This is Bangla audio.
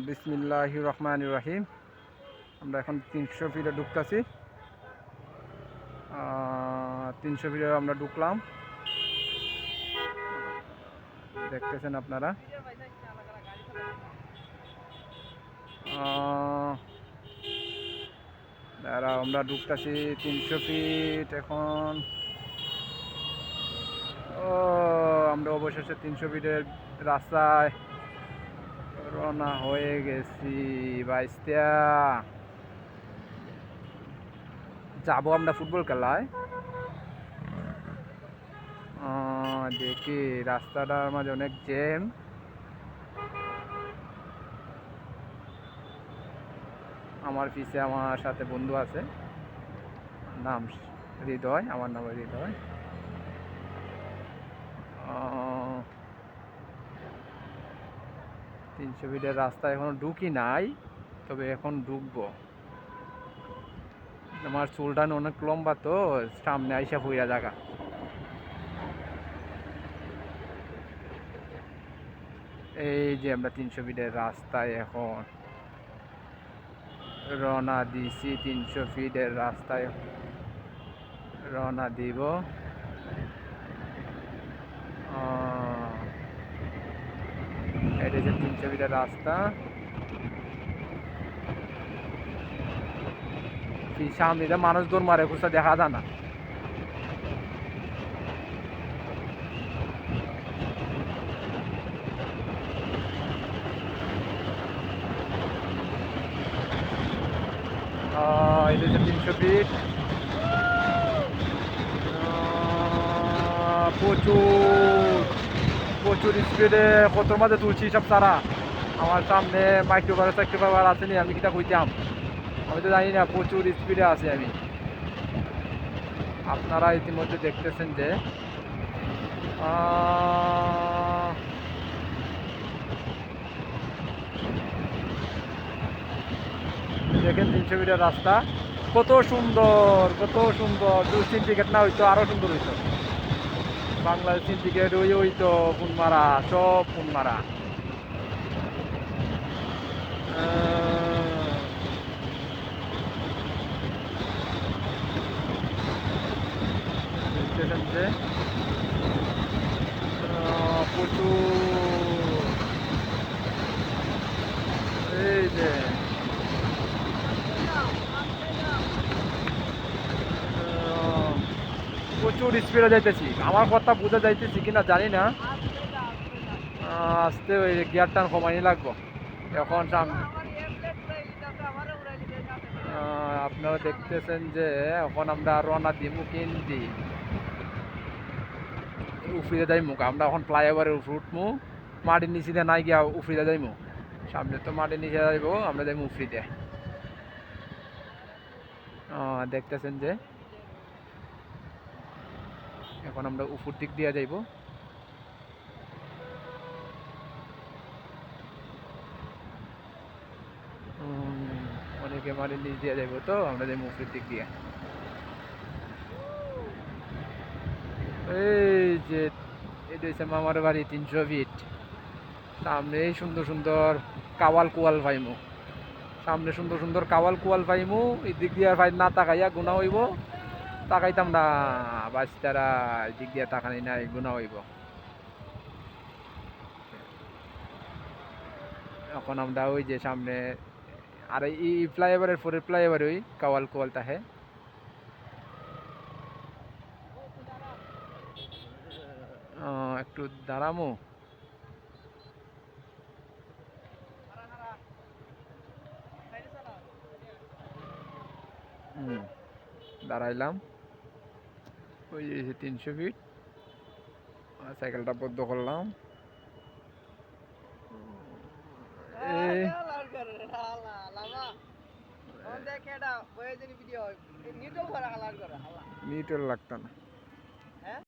বিসমিল্লাহির রহমানির রহিম। আমরা এখন 300 ফিটে ঢুকতেছি। 300 ফিটে আমরা ঢুকলাম, দেখতেছেন আপনারা। আমরা ঢুকতেছি 300 ফিট এখন। আমরা অবশেষে 300 ফিটের রাস্তায় রওনা হয়ে গেছি। বাইস্তা যাবো আমরা ফুটবল খেলায়। দেখি রাস্তাটার মাঝে অনেক জ্যাম। আমার পিছে আমার সাথে বন্ধু আছে, নাম হৃদয়, আমার নাম হৃদয়। 300 ফিটের রাস্তা এখনো ঢুকি নাই, তবে এখন ঢুকবো। আমার চুলটা অনেক লম্বা, তো সামনে আইসা ফুইরা জায়গা। এই যে আমরা 300 ফিটের রাস্তায় এখন রওনা দিছি। 300 ফিটের রাস্তায় রওনা দিব। এটা যে 300 ফিটের রাস্তা, সামনে মানুষ দৌড় মারে, কোথাও দেখা যায় না। এটা যে 300 ফিট, প্রচুর প্রচুর স্পিডে কত মাঝে তুলছি সব তারা। আমার সামনে মাইক্রোবাস সাইক্রোবাস আসেনি, আমি কিটা কইতাম, আমি তো জানি না। প্রচুর স্পিডে আছি আমি। আপনারা ইতিমধ্যে দেখতেছেন যে দেখেন 300 মিটার রাস্তা কত সুন্দর, কত সুন্দর। সিন্ডিকেট না হইতো আরো সুন্দর হইতো। বাংলাদেশ সিন্ডিকেট ওই হইতো, ফোন মারা, সব ফোন মারা। দেখতেছেন যে প্রচুর, এই যে প্রচুর স্পিডে যাইতেছি। আমার কথা বোঝা যাইতেছি কিনা জানি না। আস্তে ওই গিয়ার টান কমানি লাগবো এখন। আপনারা দেখতেছেন যে এখন আমরা রওনা দিব কিন্তু উফরিতে যাইমু। আমরা এখন ফ্লাইওভারের উপর উঠমু, মাটির নিচে নাই গিয়া উফরিতে যাইমু। সামনে তো মাটির নিচে যাইব, আমরা যাইমু উফরিতে। দেখতেছেন যে এখন আমরা উপর দিক দিয়ে যাইব। অনেকে মাটির নিচ দিয়ে যাইব, তো আমরা যাইমু উপরের দিক দিয়ে। এই যে এটা হচ্ছে মামার বাড়ি 300 ফিট। সামনে এই সুন্দর সুন্দর কাওয়াল কুয়াল পাইমু। সামনে সুন্দর সুন্দর কাওয়াল কুয়াল পাইমু। এই দিক দিয়ে ভাই না তাকাইয়া গুণা হইব। তাকাইতাম না বাচ্চারা, এই দিক দিয়ে তাকানি নাই, গুণা হইব। এখন আমরা ওই যে সামনে আর এই ফ্লাইওভারের পরে ফ্লাইওভার ওই কাওয়াল কুয়াল তাহে। একটু দাঁড়ামো। দাঁড়াইলাম। ওই যে 300 ফিট, সাইকেলটা বদ্ধ করলাম। মিটার লাগতো না।